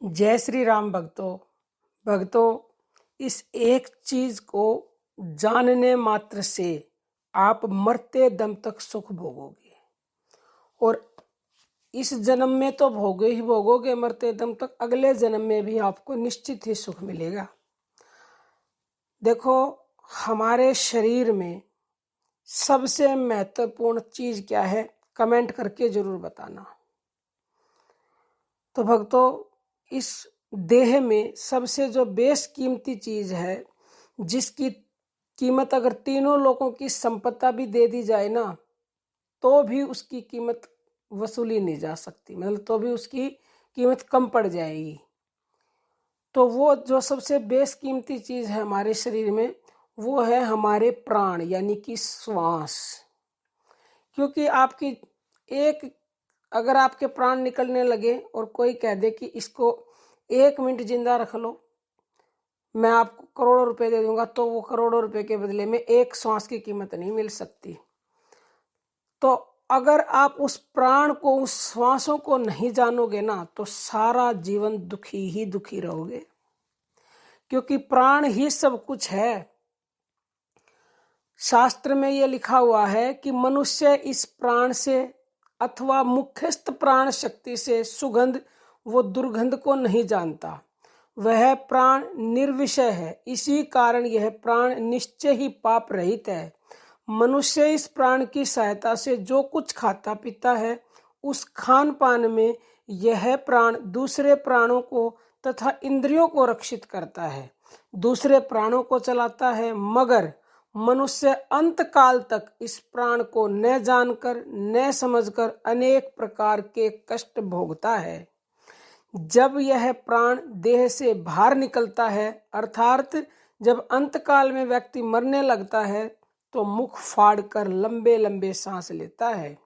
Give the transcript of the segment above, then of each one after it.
जय श्री राम भक्तों इस एक चीज को जानने मात्र से आप मरते दम तक सुख भोगोगे। और इस जन्म में तो भोगोगे मरते दम तक, अगले जन्म में भी आपको निश्चित ही सुख मिलेगा। देखो, हमारे शरीर में सबसे महत्वपूर्ण चीज क्या है, कमेंट करके जरूर बताना। तो भक्तों, इस देह में सबसे जो बेशकीमती चीज है, जिसकी कीमत अगर तीनों लोगों की संपत्ति भी दे दी जाए ना, तो भी उसकी कीमत वसूली नहीं जा सकती, मतलब तो भी उसकी कीमत कम पड़ जाएगी। तो वो जो सबसे बेशकीमती चीज है हमारे शरीर में, वो है हमारे प्राण, यानी कि श्वास। क्योंकि आपकी अगर आपके प्राण निकलने लगे और कोई कह दे कि इसको 1 मिनट जिंदा रख लो, मैं आपको करोड़ों रुपए दे दूंगा, तो वो करोड़ों रुपए के बदले में एक श्वास की कीमत नहीं मिल सकती। तो अगर आप उस प्राण को, उस श्वासों को नहीं जानोगे ना, तो सारा जीवन दुखी ही दुखी रहोगे, क्योंकि प्राण ही सब कुछ है। शास्त्र में यह लिखा हुआ है कि मनुष्य इस प्राण से अथवा मुख्यस्थ प्राण शक्ति से सुगंध व दुर्गंध को नहीं जानता। वह प्राण निर्विषय है, इसी कारण यह प्राण निश्चय ही पाप रहित है। मनुष्य इस प्राण की सहायता से जो कुछ खाता पीता है, उस खान पान में यह प्राण दूसरे प्राणों को तथा इंद्रियों को रक्षित करता है, दूसरे प्राणों को चलाता है। मगर मनुष्य अंत काल तक इस प्राण को न जानकर न समझकर अनेक प्रकार के कष्ट भोगता है। जब यह प्राण देह से बाहर निकलता है, अर्थात जब अंत काल में व्यक्ति मरने लगता है, तो मुख फाड़कर लंबे लंबे सांस लेता है।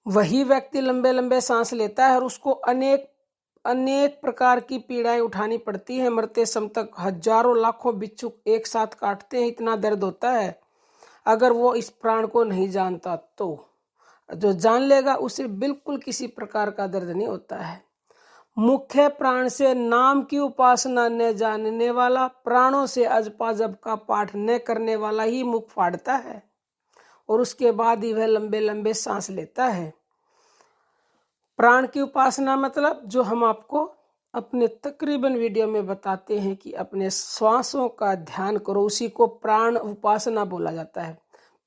वही व्यक्ति लंबे लंबे सांस लेता है और उसको अनेक प्रकार की पीड़ाएं उठानी पड़ती है। मरते समय तक हजारों लाखों बिच्छू एक साथ काटते हैं, इतना दर्द होता है। अगर वो इस प्राण को नहीं जानता, तो जो जान लेगा उसे बिल्कुल किसी प्रकार का दर्द नहीं होता है। मुख्य प्राण से नाम की उपासना न जानने वाला, प्राणों से अजपाजब का पाठ न करने वाला ही मुख फाड़ता है, और उसके बाद ही वह लंबे लंबे सांस लेता है। प्राण की उपासना मतलब जो हम आपको अपने तकरीबन वीडियो में बताते हैं कि अपने श्वासों का ध्यान करो, उसी को प्राण उपासना बोला जाता है।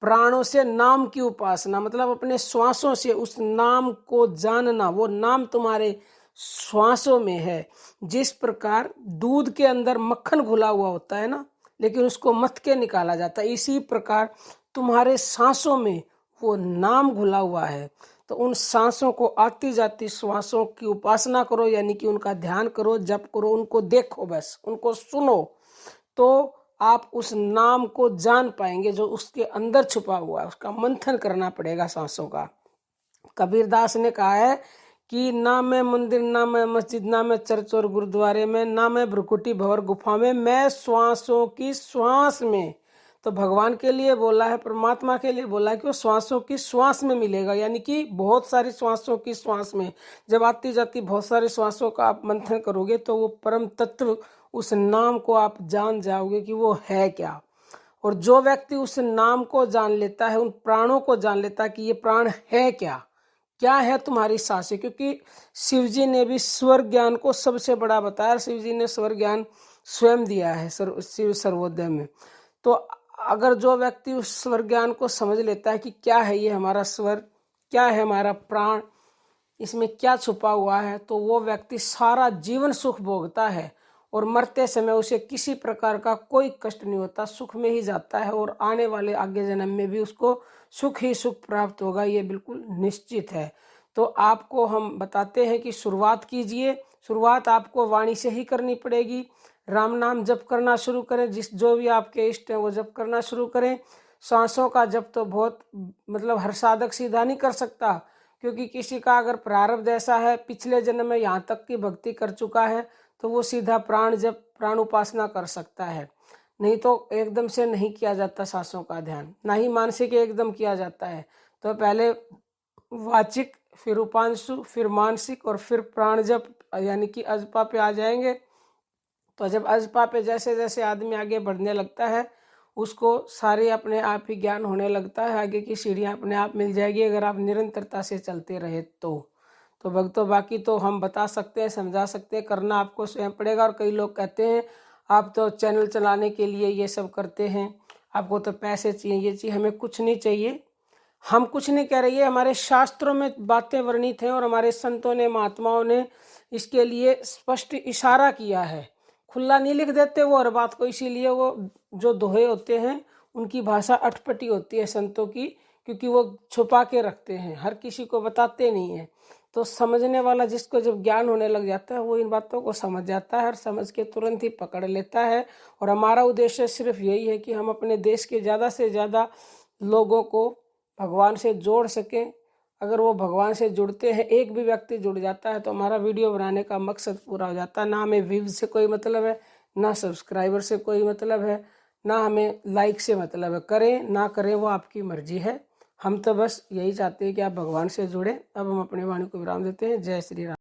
प्राणों से नाम की उपासना मतलब अपने श्वासों से उस नाम को जानना। वो नाम तुम्हारे श्वासों में है। जिस प्रकार दूध के अंदर मक्खन घुला हुआ होता है ना, लेकिन उसको मथ के निकाला जाता है, इसी प्रकार तुम्हारे सांसों में वो नाम घुला हुआ है। तो उन सांसों को, आती जाती श्वासों की उपासना करो, यानी कि उनका ध्यान करो, जप करो, उनको देखो, बस उनको सुनो, तो आप उस नाम को जान पाएंगे जो उसके अंदर छुपा हुआ है। उसका मंथन करना पड़ेगा सांसों का। कबीरदास ने कहा है कि ना मैं मंदिर, ना मैं मस्जिद, ना मैं चर्च और गुरुद्वारे में, ना मैं भ्रुकुटी भंवर गुफा में, मैं श्वासों की श्वास में। तो भगवान के लिए बोला है, परमात्मा के लिए बोला है कि वो श्वासों की श्वास में मिलेगा, यानी कि बहुत सारी श्वासों की श्वास में। जब आती जाती बहुत सारी श्वासों का आप मंथन करोगे, तो वो परम तत्व, उस नाम को आप जान जाओगे कि वो है क्या। और जो व्यक्ति उस नाम को जान लेता है, उन प्राणों को जान लेता है कि ये प्राण है क्या है तुम्हारी सांसें। क्योंकि शिव जी ने भी स्वर ज्ञान को सबसे बड़ा बताया। शिव जी ने स्वर ज्ञान स्वयं दिया है शिव सर्वोदय में। तो अगर जो व्यक्ति उस स्वर ज्ञान को समझ लेता है कि क्या है ये हमारा स्वर, क्या है हमारा प्राण, इसमें क्या छुपा हुआ है, तो वो व्यक्ति सारा जीवन सुख भोगता है और मरते समय उसे किसी प्रकार का कोई कष्ट नहीं होता, सुख में ही जाता है। और आने वाले आगे जन्म में भी उसको सुख ही सुख प्राप्त होगा, ये बिल्कुल निश्चित है। तो आपको हम बताते हैं कि शुरुआत कीजिए। शुरुआत आपको वाणी से ही करनी पड़ेगी। राम नाम जप करना शुरू करें, जो भी आपके इष्ट है वो जप करना शुरू करें। सांसों का जप तो बहुत मतलब हर साधक सीधा नहीं कर सकता, क्योंकि किसी का अगर प्रारब्ध ऐसा है, पिछले जन्म में यहाँ तक की भक्ति कर चुका है, तो वो सीधा प्राण जप, प्राण उपासना कर सकता है। नहीं तो एकदम से नहीं किया जाता सांसों का ध्यान, ना ही मानसिक एकदम किया जाता है। तो पहले वाचिक फिर उपांशु, फिर मानसिक और फिर प्राणजप यानी कि अजपा पे आ जाएंगे। तो जब अजपा पे जैसे जैसे आदमी आगे बढ़ने लगता है उसको सारे अपने आप ही ज्ञान होने लगता है, आगे की सीढ़ियाँ अपने आप मिल जाएगी अगर आप निरंतरता से चलते रहे तो भक्तों बाकी तो हम बता सकते हैं, समझा सकते हैं, करना आपको स्वयं पड़ेगा। और कई लोग कहते हैं आप तो चैनल चलाने के लिए ये सब करते हैं, आपको तो पैसे चाहिए, ये चाहिए। हमें कुछ नहीं चाहिए, हम कुछ नहीं कह रही है, हमारे शास्त्रों में बातें वर्णित हैं और हमारे संतों ने महात्माओं ने इसके लिए स्पष्ट इशारा किया है। खुला नहीं लिख देते वो हर बात को, इसीलिए वो जो दोहे होते हैं उनकी भाषा अटपटी होती है संतों की, क्योंकि वो छुपा के रखते हैं, हर किसी को बताते नहीं हैं। तो समझने वाला जिसको जब ज्ञान होने लग जाता है वो इन बातों को समझ जाता है और समझ के तुरंत ही पकड़ लेता है। और हमारा उद्देश्य सिर्फ यही है कि हम अपने देश के ज़्यादा से ज़्यादा लोगों को भगवान से जोड़ सकें। अगर वो भगवान से जुड़ते हैं, एक भी व्यक्ति जुड़ जाता है तो हमारा वीडियो बनाने का मकसद पूरा हो जाता है। ना हमें व्यूज से कोई मतलब है, ना सब्सक्राइबर से कोई मतलब है, ना हमें लाइक से मतलब है। करें ना करें वो आपकी मर्जी है, हम तो बस यही चाहते हैं कि आप भगवान से जुड़ें। अब हम अपनी वाणी को विराम देते हैं। जय श्री राम।